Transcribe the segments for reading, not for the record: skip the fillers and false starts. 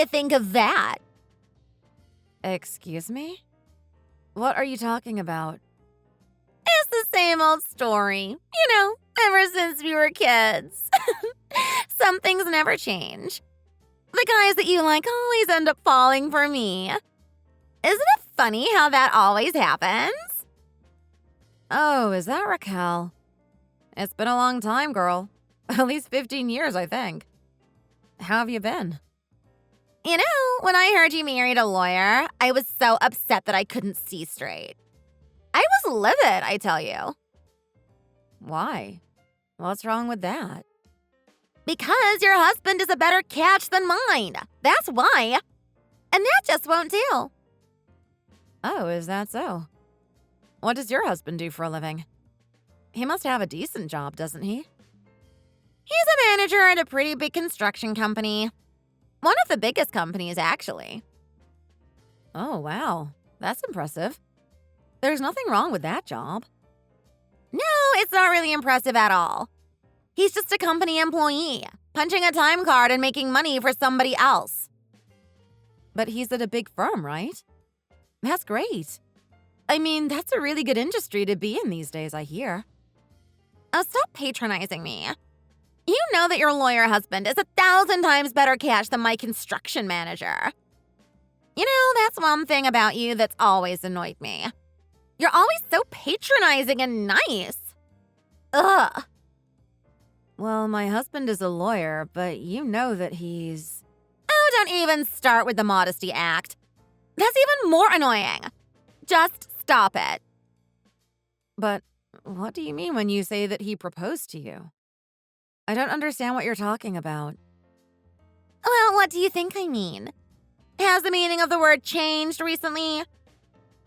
you think of that? Excuse me? What are you talking about? It's the same old story. Ever since we were kids. Some things never change. The guys that you like always end up falling for me. Isn't it funny how that always happens? Oh, is that Raquel? It's been a long time, girl. At least 15 years, I think. How have you been? When I heard you married a lawyer, I was so upset that I couldn't see straight. I was livid, I tell you. Why? What's wrong with that? Because your husband is a better catch than mine. That's why. And that just won't do. Oh, is that so? What does your husband do for a living? He must have a decent job, doesn't he? He's a manager at a pretty big construction company. One of the biggest companies, actually. Oh, wow. That's impressive. There's nothing wrong with that job. No, it's not really impressive at all. He's just a company employee, punching a time card and making money for somebody else. But he's at a big firm, right? That's great. I mean, that's a really good industry to be in these days, I hear. Oh, stop patronizing me. You know that your lawyer husband is 1,000 times better catch than my construction manager. That's one thing about you that's always annoyed me. You're always so patronizing and nice. Ugh. Well, my husband is a lawyer, but you know that he's... Oh, don't even start with the modesty act. That's even more annoying. Just stop it. But what do you mean when you say that he proposed to you? I don't understand what you're talking about. Well, what do you think I mean? Has the meaning of the word changed recently?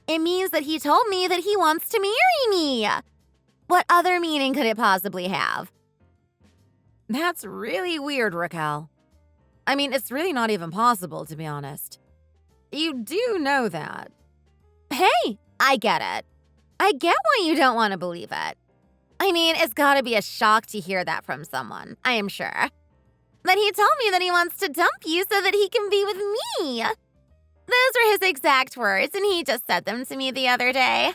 It means that he told me that he wants to marry me. What other meaning could it possibly have? That's really weird, Raquel. I mean, it's really not even possible, to be honest. You do know that. Hey, I get it. I get why you don't want to believe it. I mean, it's gotta be a shock to hear that from someone, I am sure. But he told me that he wants to dump you so that he can be with me. Those were his exact words, and he just said them to me the other day.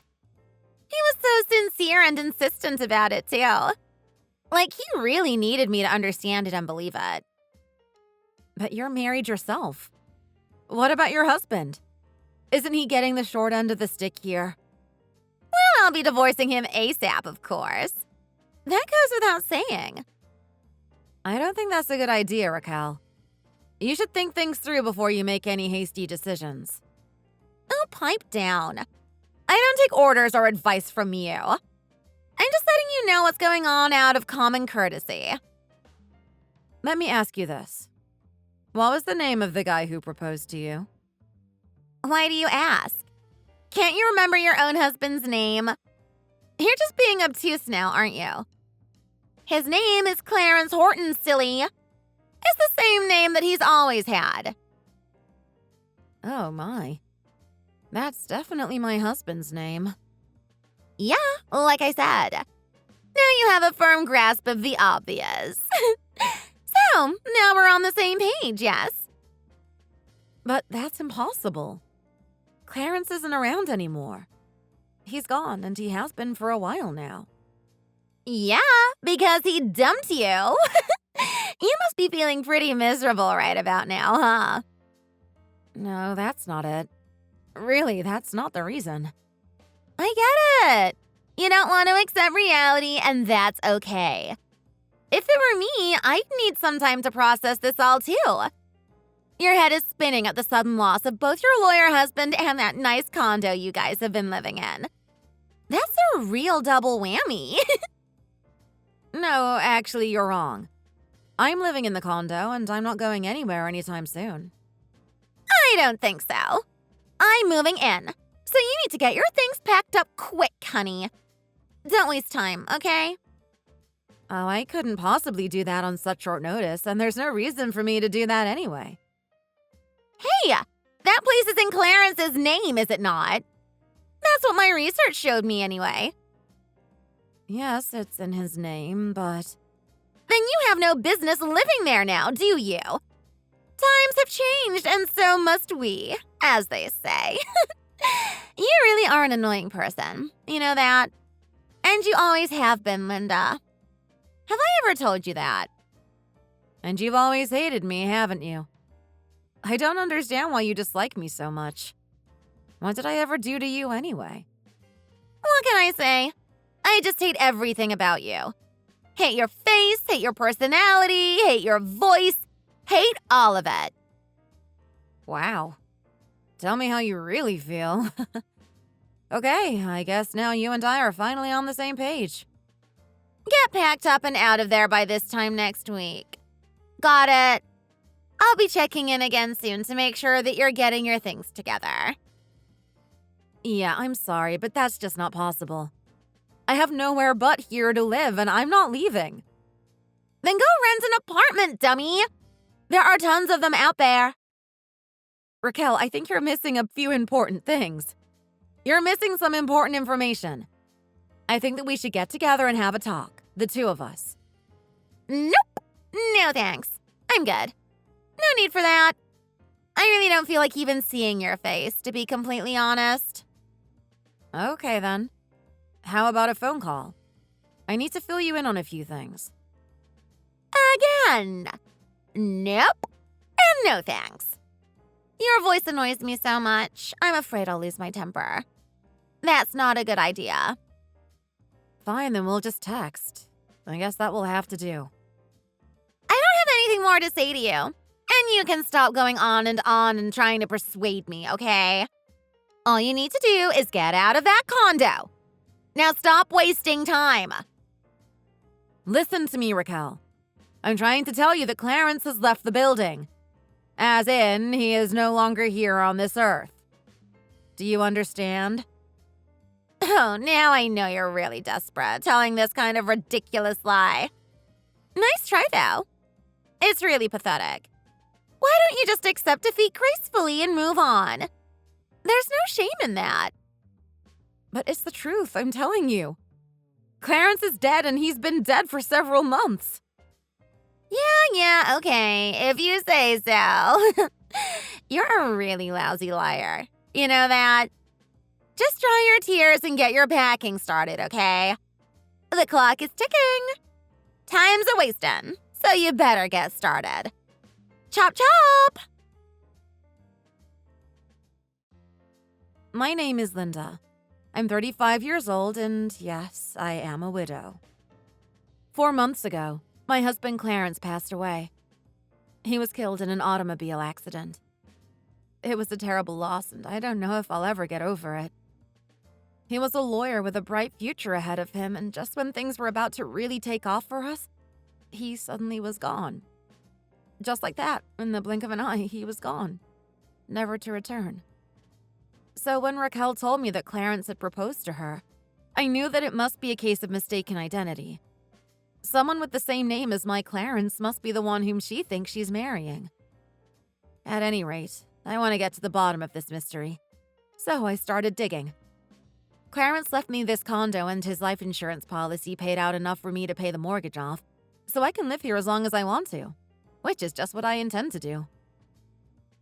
He was so sincere and insistent about it, too. Like, he really needed me to understand it and believe it. But you're married yourself. What about your husband? Isn't he getting the short end of the stick here? Well, I'll be divorcing him ASAP, of course. That goes without saying. I don't think that's a good idea, Raquel. You should think things through before you make any hasty decisions. Oh, pipe down. I don't take orders or advice from you. I'm just letting you know what's going on out of common courtesy. Let me ask you this. What was the name of the guy who proposed to you? Why do you ask? Can't you remember your own husband's name? You're just being obtuse now, aren't you? His name is Clarence Horton, silly. It's the same name that he's always had. Oh, my. That's definitely my husband's name. Yeah, like I said. Now you have a firm grasp of the obvious. So, now we're on the same page, yes? But that's impossible. Clarence isn't around anymore. He's gone, and he has been for a while now. Yeah, because he dumped you. You must be feeling pretty miserable right about now, huh? No, that's not it. Really, that's not the reason. I get it. You don't want to accept reality, and that's okay. If it were me, I'd need some time to process this all too. Your head is spinning at the sudden loss of both your lawyer husband and that nice condo you guys have been living in. That's a real double whammy. No, actually, you're wrong. I'm living in the condo, and I'm not going anywhere anytime soon. I don't think so. I'm moving in, so you need to get your things packed up quick, honey. Don't waste time, okay? Oh, I couldn't possibly do that on such short notice, and there's no reason for me to do that anyway. Hey, that place is in Clarence's name, is it not? That's what my research showed me anyway. Yes, it's in his name, but... Then you have no business living there now, do you? Times have changed, and so must we, as they say. You really are an annoying person. You know that? And you always have been, Linda. Have I ever told you that? And you've always hated me, haven't you? I don't understand why you dislike me so much. What did I ever do to you anyway? What can I say? I just hate everything about you. Hate your face, hate your personality, hate your voice, hate all of it. Wow. Tell me how you really feel. Okay, I guess now you and I are finally on the same page. Get packed up and out of there by this time next week. Got it? I'll be checking in again soon to make sure that you're getting your things together. Yeah, I'm sorry, but that's just not possible. I have nowhere but here to live, and I'm not leaving. Then go rent an apartment, dummy. There are tons of them out there. Raquel, I think you're missing a few important things. You're missing some important information. I think that we should get together and have a talk, the two of us. Nope. No thanks. I'm good. No need for that. I really don't feel like even seeing your face, to be completely honest. Okay, then. How about a phone call? I need to fill you in on a few things. Again. Nope. And no thanks. Your voice annoys me so much, I'm afraid I'll lose my temper. That's not a good idea. Fine, then we'll just text. I guess that will have to do. I don't have anything more to say to you. And you can stop going on and trying to persuade me, okay? All you need to do is get out of that condo. Now stop wasting time. Listen to me, Raquel. I'm trying to tell you that Clarence has left the building. As in, he is no longer here on this earth. Do you understand? Oh, now I know you're really desperate, telling this kind of ridiculous lie. Nice try, though. It's really pathetic. Why don't you just accept defeat gracefully and move on? There's no shame in that. But it's the truth, I'm telling you. Clarence is dead, and he's been dead for several months. Yeah, okay, if you say so. You're a really lousy liar. You know that? Just dry your tears and get your packing started, okay? The clock is ticking. Time's a-wasting, so you better get started. Chop chop! My name is Linda. I'm 35 years old, and yes, I am a widow. 4 months ago, my husband Clarence passed away. He was killed in an automobile accident. It was a terrible loss, and I don't know if I'll ever get over it. He was a lawyer with a bright future ahead of him, and just when things were about to really take off for us, he suddenly was gone. Just like that, in the blink of an eye, he was gone, never to return. So when Raquel told me that Clarence had proposed to her, I knew that it must be a case of mistaken identity. Someone with the same name as my Clarence must be the one whom she thinks she's marrying. At any rate, I want to get to the bottom of this mystery. So I started digging. Clarence left me this condo, and his life insurance policy paid out enough for me to pay the mortgage off, so I can live here as long as I want to, which is just what I intend to do.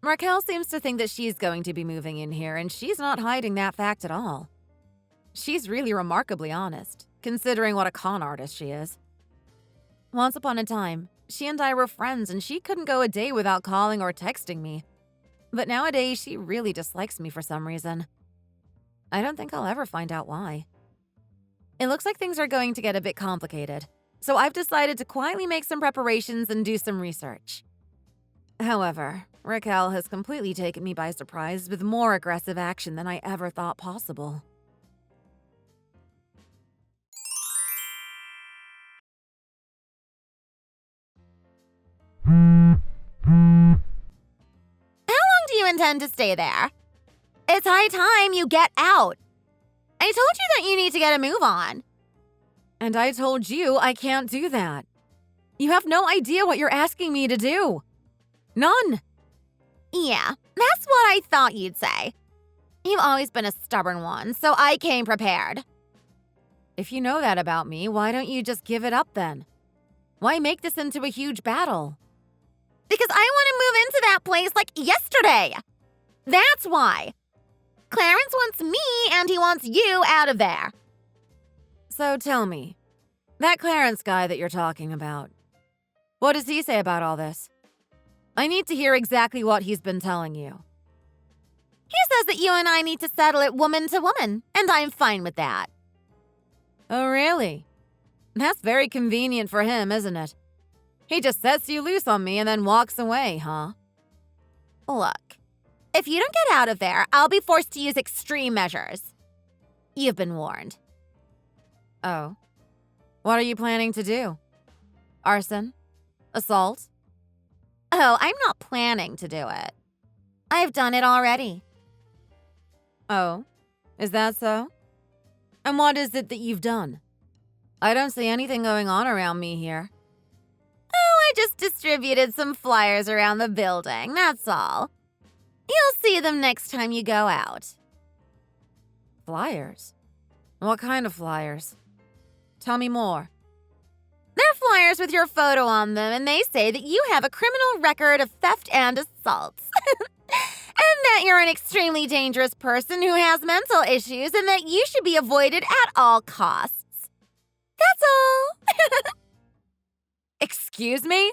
Raquel seems to think that she's going to be moving in here, and she's not hiding that fact at all. She's really remarkably honest, considering what a con artist she is. Once upon a time, she and I were friends, and she couldn't go a day without calling or texting me. But nowadays, she really dislikes me for some reason. I don't think I'll ever find out why. It looks like things are going to get a bit complicated, so I've decided to quietly make some preparations and do some research. However, Raquel has completely taken me by surprise with more aggressive action than I ever thought possible. How long do you intend to stay there? It's high time you get out. I told you that you need to get a move on. And I told you I can't do that. You have no idea what you're asking me to do. None. Yeah, that's what I thought you'd say. You've always been a stubborn one, so I came prepared. If you know that about me, why don't you just give it up then? Why make this into a huge battle? Because I want to move into that place like yesterday. That's why. Clarence wants me and he wants you out of there. So tell me, that Clarence guy that you're talking about, what does he say about all this? I need to hear exactly what he's been telling you. He says that you and I need to settle it woman to woman, and I'm fine with that. Oh, really? That's very convenient for him, isn't it? He just sets you loose on me and then walks away, huh? Look, if you don't get out of there, I'll be forced to use extreme measures. You've been warned. Oh. What are you planning to do? Arson? Assault? Oh, I'm not planning to do it. I've done it already. Oh, is that so? And what is it that you've done? I don't see anything going on around me here. Oh, I just distributed some flyers around the building, that's all. You'll see them next time you go out. Flyers? What kind of flyers? Tell me more. They're flyers with your photo on them, and they say that you have a criminal record of theft and assaults. And that you're an extremely dangerous person who has mental issues and that you should be avoided at all costs. That's all. Excuse me?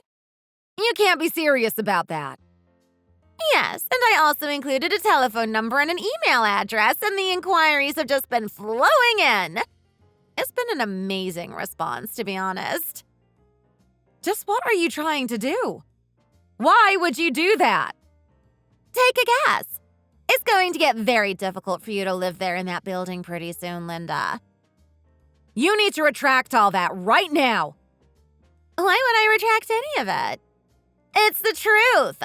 You can't be serious about that. Yes, and I also included a telephone number and an email address, and the inquiries have just been flowing in. It's been an amazing response, to be honest. Just what are you trying to do? Why would you do that? Take a guess. It's going to get very difficult for you to live there in that building pretty soon, Linda. You need to retract all that right now. Why would I retract any of it? It's the truth.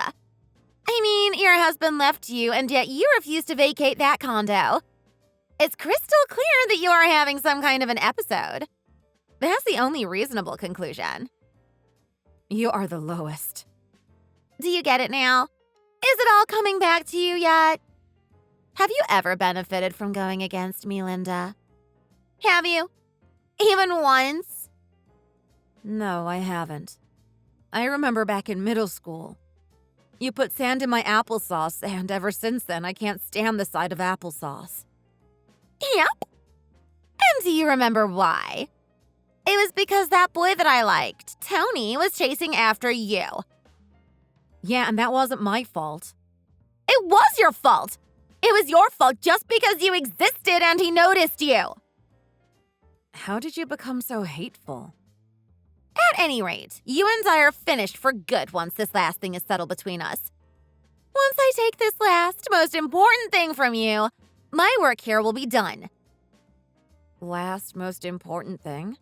I mean, your husband left you, and yet you refuse to vacate that condo. It's crystal clear that you are having some kind of an episode. That's the only reasonable conclusion. You are the lowest. Do you get it now? Is it all coming back to you yet? Have you ever benefited from going against me, Linda? Have you? Even once? No, I haven't. I remember back in middle school. You put sand in my applesauce, and ever since then, I can't stand the sight of applesauce. Yep. And do you remember why? It was because that boy that I liked, Tony, was chasing after you. Yeah, and that wasn't my fault. It was your fault. It was your fault just because you existed and he noticed you. How did you become so hateful? At any rate, you and I are finished for good once this last thing is settled between us. Once I take this last, most important thing from you, my work here will be done. Last most important thing?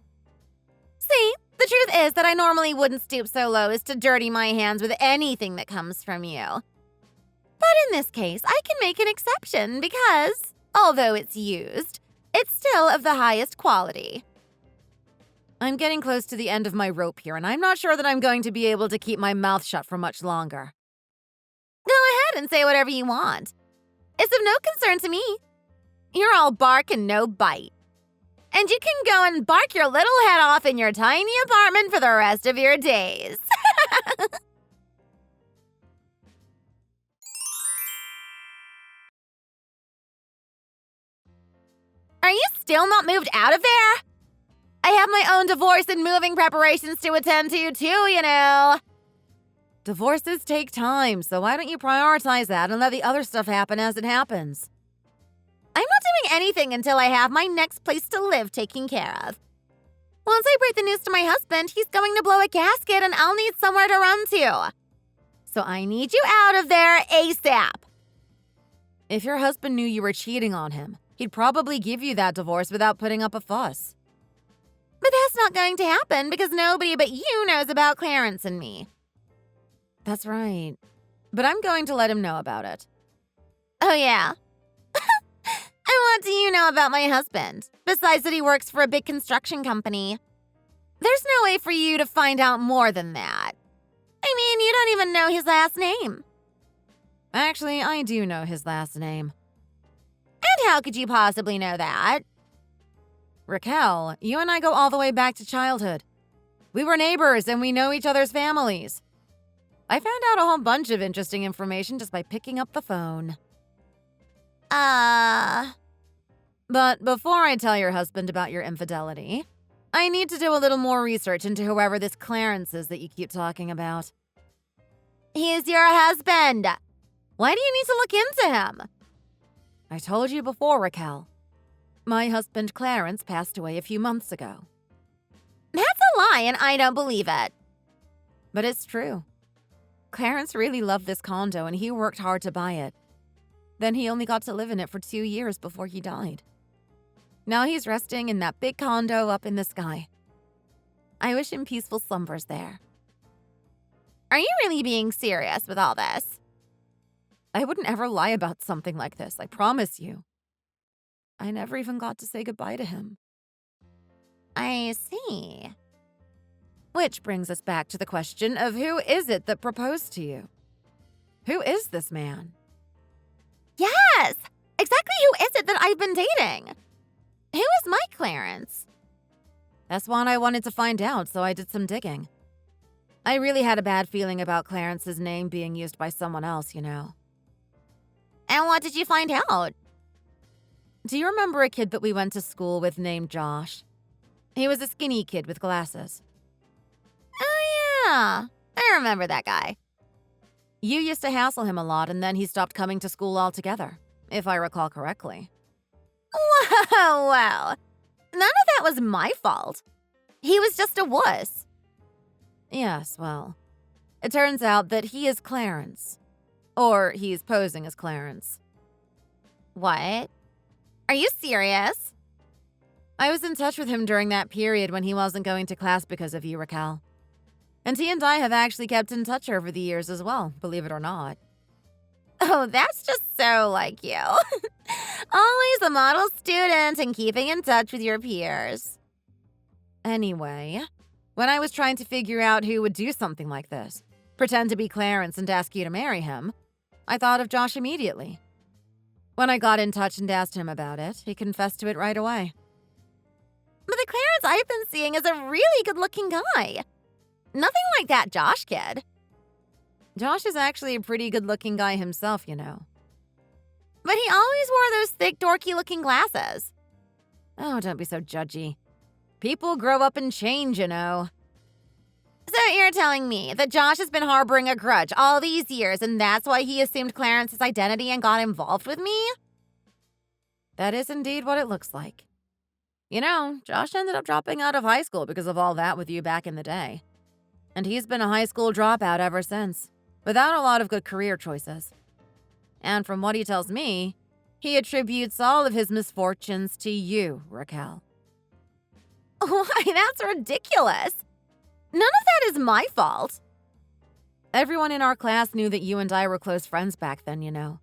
See, the truth is that I normally wouldn't stoop so low as to dirty my hands with anything that comes from you. But in this case, I can make an exception because, although it's used, it's still of the highest quality. I'm getting close to the end of my rope here, and I'm not sure that I'm going to be able to keep my mouth shut for much longer. Go ahead and say whatever you want. It's of no concern to me. You're all bark and no bite. And you can go and bark your little head off in your tiny apartment for the rest of your days. Are you still not moved out of there? I have my own divorce and moving preparations to attend to, too, you know. Divorces take time, so why don't you prioritize that and let the other stuff happen as it happens? I'm not doing anything until I have my next place to live taken care of. Once I break the news to my husband, he's going to blow a gasket and I'll need somewhere to run to. So I need you out of there ASAP. If your husband knew you were cheating on him, he'd probably give you that divorce without putting up a fuss. But that's not going to happen because nobody but you knows about Clarence and me. That's right. But I'm going to let him know about it. Oh, yeah? And what do you know about my husband, besides that he works for a big construction company? There's no way for you to find out more than that. I mean, you don't even know his last name. Actually, I do know his last name. And how could you possibly know that? Raquel, you and I go all the way back to childhood. We were neighbors and we know each other's families. I found out a whole bunch of interesting information just by picking up the phone. But before I tell your husband about your infidelity, I need to do a little more research into whoever this Clarence is that you keep talking about. He's your husband. Why do you need to look into him? I told you before, Raquel. My husband Clarence passed away a few months ago. That's a lie, and I don't believe it. But it's true. Clarence really loved this condo, and he worked hard to buy it. Then he only got to live in it for 2 years before he died. Now he's resting in that big condo up in the sky. I wish him peaceful slumbers there. Are you really being serious with all this? I wouldn't ever lie about something like this, I promise you. I never even got to say goodbye to him. I see. Which brings us back to the question of who is it that proposed to you? Who is this man? Yes! Exactly who is it that I've been dating? Who is my Clarence? That's what I wanted to find out, so I did some digging. I really had a bad feeling about Clarence's name being used by someone else, you know. And what did you find out? Do you remember a kid that we went to school with named Josh? He was a skinny kid with glasses. Oh, yeah. I remember that guy. You used to hassle him a lot, and then he stopped coming to school altogether, if I recall correctly. Well, none of that was my fault. He was just a wuss. Yes, well, it turns out that he is Clarence. Or he's posing as Clarence. What? Are you serious? I was in touch with him during that period when he wasn't going to class because of you, Raquel. And he and I have actually kept in touch over the years as well, believe it or not. Oh, that's just so like you. Always a model student and keeping in touch with your peers. Anyway, when I was trying to figure out who would do something like this, pretend to be Clarence and ask you to marry him, I thought of Josh immediately. When I got in touch and asked him about it, he confessed to it right away. But the Clarence I've been seeing is a really good-looking guy. Nothing like that Josh kid. Josh is actually a pretty good-looking guy himself, you know. But he always wore those thick, dorky-looking glasses. Oh, don't be so judgy. People grow up and change, you know. So you're telling me that Josh has been harboring a grudge all these years, and that's why he assumed Clarence's identity and got involved with me? That is indeed what it looks like. You know, Josh ended up dropping out of high school because of all that with you back in the day. And he's been a high school dropout ever since, without a lot of good career choices. And from what he tells me, he attributes all of his misfortunes to you, Raquel. Why, that's ridiculous. None of that is my fault. Everyone in our class knew that you and I were close friends back then, you know.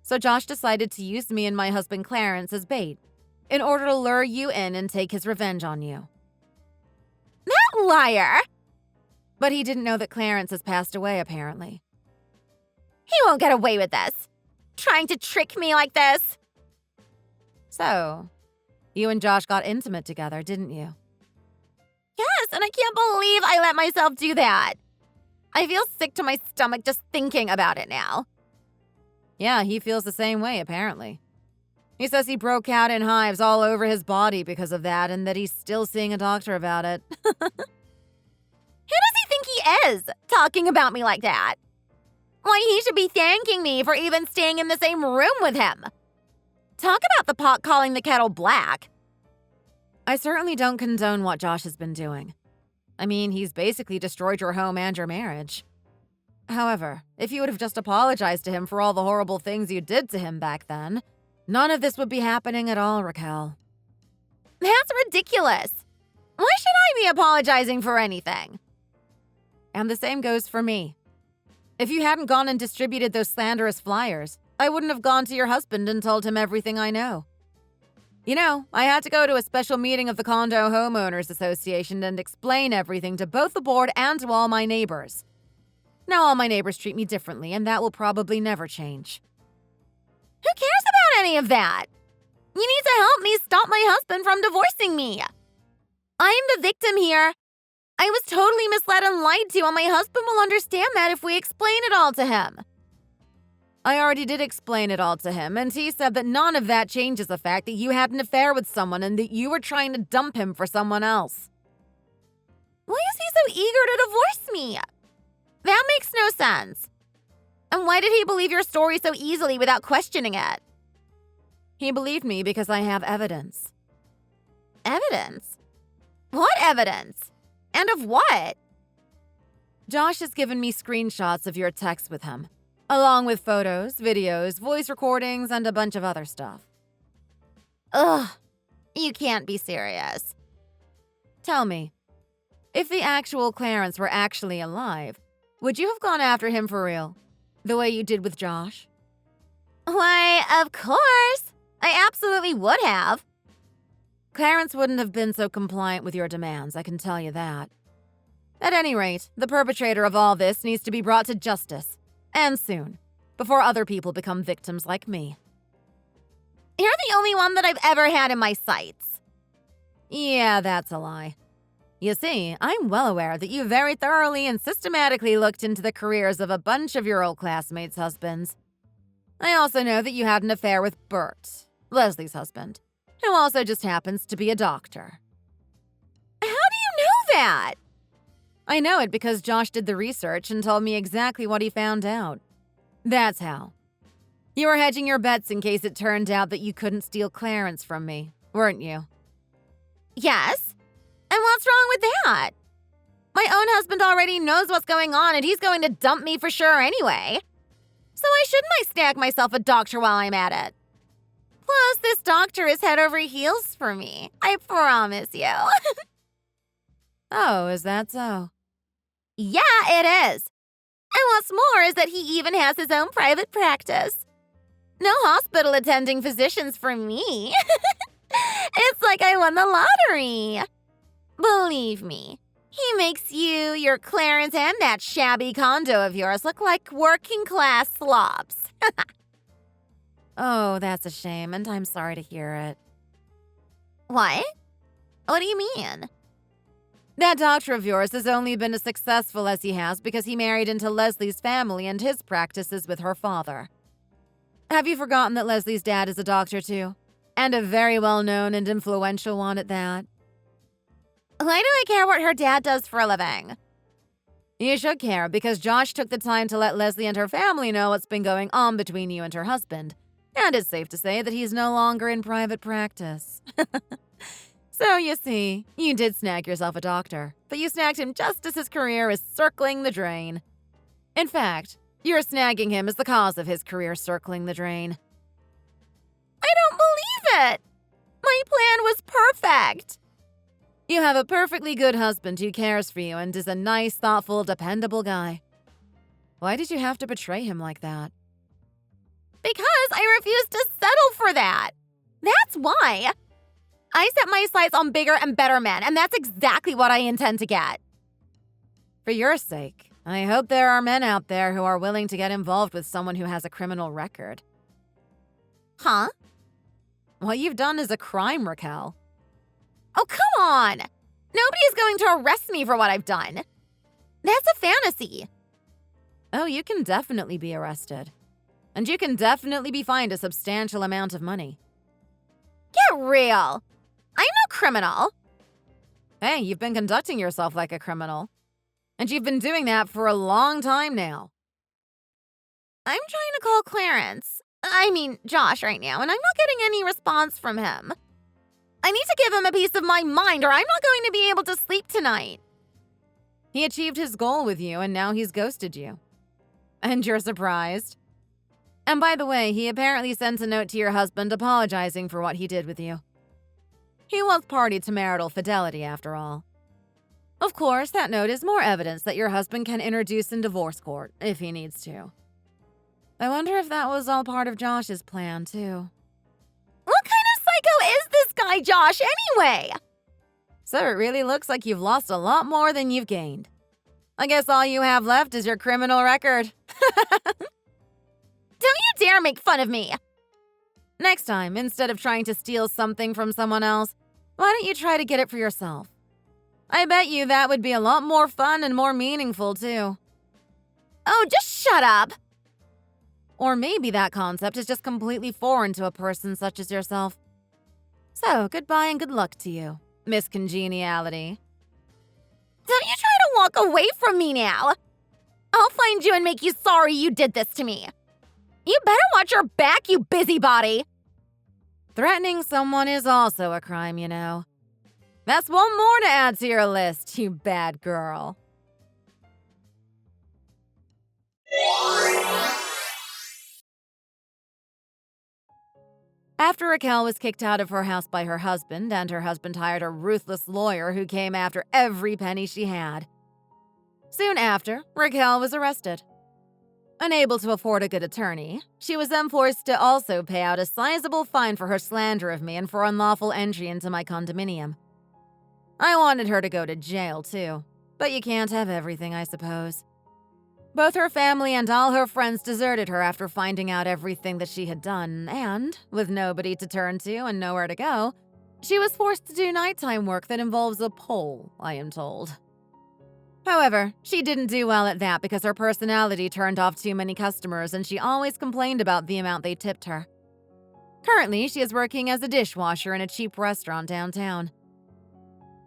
So Josh decided to use me and my husband Clarence as bait in order to lure you in and take his revenge on you. That liar! But he didn't know that Clarence has passed away, apparently. He won't get away with this. Trying to trick me like this. So, you and Josh got intimate together, didn't you? Yes, and I can't believe I let myself do that. I feel sick to my stomach just thinking about it now. Yeah, he feels the same way, apparently. He says he broke out in hives all over his body because of that and that he's still seeing a doctor about it. Who does he think he is, talking about me like that? Why, he should be thanking me for even staying in the same room with him. Talk about the pot calling the kettle black. I certainly don't condone what Josh has been doing. I mean, he's basically destroyed your home and your marriage. However, if you would have just apologized to him for all the horrible things you did to him back then, none of this would be happening at all, Raquel. That's ridiculous. Why should I be apologizing for anything? And the same goes for me. If you hadn't gone and distributed those slanderous flyers, I wouldn't have gone to your husband and told him everything I know. You know, I had to go to a special meeting of the Condo Homeowners Association and explain everything to both the board and to all my neighbors. Now all my neighbors treat me differently, and that will probably never change. Who cares about any of that? You need to help me stop my husband from divorcing me. I'm the victim here, I was totally misled and lied to, and my husband will understand that if we explain it all to him. I already did explain it all to him, and he said that none of that changes the fact that you had an affair with someone and that you were trying to dump him for someone else. Why is he so eager to divorce me? That makes no sense. And why did he believe your story so easily without questioning it? He believed me because I have evidence. Evidence? What evidence? And of what? Josh has given me screenshots of your texts with him, along with photos, videos, voice recordings, and a bunch of other stuff. Ugh, you can't be serious. Tell me, if the actual Clarence were actually alive, would you have gone after him for real? The way you did with Josh? Why, of course. I absolutely would have. Clarence wouldn't have been so compliant with your demands, I can tell you that. At any rate, the perpetrator of all this needs to be brought to justice. And soon, before other people become victims like me. You're the only one that I've ever had in my sights. Yeah, that's a lie. You see, I'm well aware that you very thoroughly and systematically looked into the careers of a bunch of your old classmates' husbands. I also know that you had an affair with Bert, Leslie's husband, who also just happens to be a doctor. How do you know that? I know it because Josh did the research and told me exactly what he found out. That's how. You were hedging your bets in case it turned out that you couldn't steal Clarence from me, weren't you? Yes. And what's wrong with that? My own husband already knows what's going on and he's going to dump me for sure anyway. So why shouldn't I snag myself a doctor while I'm at it? Plus, this doctor is head over heels for me. I promise you. Oh, is that so? Yeah, it is. And what's more is that he even has his own private practice. No hospital attending physicians for me. It's like I won the lottery. Believe me, he makes you, your Clarence, and that shabby condo of yours look like working-class slobs. Oh, that's a shame, and I'm sorry to hear it. What? What do you mean? That doctor of yours has only been as successful as he has because he married into Leslie's family and his practices with her father. Have you forgotten that Leslie's dad is a doctor too? And a very well-known and influential one at that. Why do I care what her dad does for a living? You should care because Josh took the time to let Leslie and her family know what's been going on between you and her husband. And it's safe to say that he's no longer in private practice. So, you see, you did snag yourself a doctor, but you snagged him just as his career is circling the drain. In fact, your snagging him is the cause of his career circling the drain. I don't believe it! My plan was perfect! You have a perfectly good husband who cares for you and is a nice, thoughtful, dependable guy. Why did you have to betray him like that? Because I refused to settle for that. That's why. I set my sights on bigger and better men, and that's exactly what I intend to get. For your sake, I hope there are men out there who are willing to get involved with someone who has a criminal record. Huh? What you've done is a crime, Raquel. Oh, come on! Nobody's going to arrest me for what I've done. That's a fantasy. Oh, you can definitely be arrested. And you can definitely be fined a substantial amount of money. Get real! I'm no criminal. Hey, you've been conducting yourself like a criminal. And you've been doing that for a long time now. I'm trying to call Josh right now, and I'm not getting any response from him. I need to give him a piece of my mind or I'm not going to be able to sleep tonight. He achieved his goal with you and now he's ghosted you. And you're surprised? And by the way, he apparently sent a note to your husband apologizing for what he did with you. He was party to marital fidelity after all. Of course, that note is more evidence that your husband can introduce in divorce court if he needs to. I wonder if that was all part of Josh's plan too. What kind of psycho is this guy, Josh, anyway? So it really looks like you've lost a lot more than you've gained. I guess all you have left is your criminal record. Don't you dare make fun of me! Next time, instead of trying to steal something from someone else, why don't you try to get it for yourself? I bet you that would be a lot more fun and more meaningful, too. Oh, just shut up! Or maybe that concept is just completely foreign to a person such as yourself. So, goodbye and good luck to you, Miss Congeniality. Don't you try to walk away from me now! I'll find you and make you sorry you did this to me. You better watch your back, you busybody! Threatening someone is also a crime, you know. That's one more to add to your list, you bad girl. After Raquel was kicked out of her house by her husband, and her husband hired a ruthless lawyer who came after every penny she had. Soon after, Raquel was arrested. Unable to afford a good attorney, she was then forced to also pay out a sizable fine for her slander of me and for unlawful entry into my condominium. I wanted her to go to jail, too, but you can't have everything, I suppose. Both her family and all her friends deserted her after finding out everything that she had done, and, with nobody to turn to and nowhere to go, she was forced to do nighttime work that involves a pole, I am told. However, she didn't do well at that because her personality turned off too many customers and she always complained about the amount they tipped her. Currently, she is working as a dishwasher in a cheap restaurant downtown.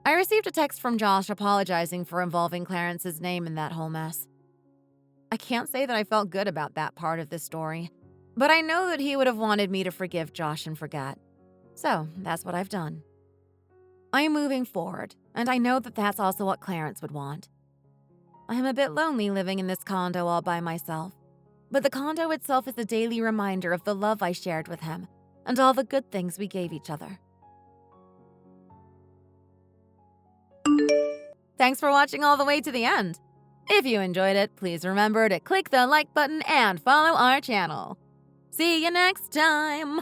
I received a text from Josh apologizing for involving Clarence's name in that whole mess. I can't say that I felt good about that part of the story, but I know that he would have wanted me to forgive Josh and forget. So, that's what I've done. I am moving forward, and I know that that's also what Clarence would want. I am a bit lonely living in this condo all by myself, but the condo itself is a daily reminder of the love I shared with him and all the good things we gave each other. Thanks for watching all the way to the end. If you enjoyed it, please remember to click the like button and follow our channel. See you next time!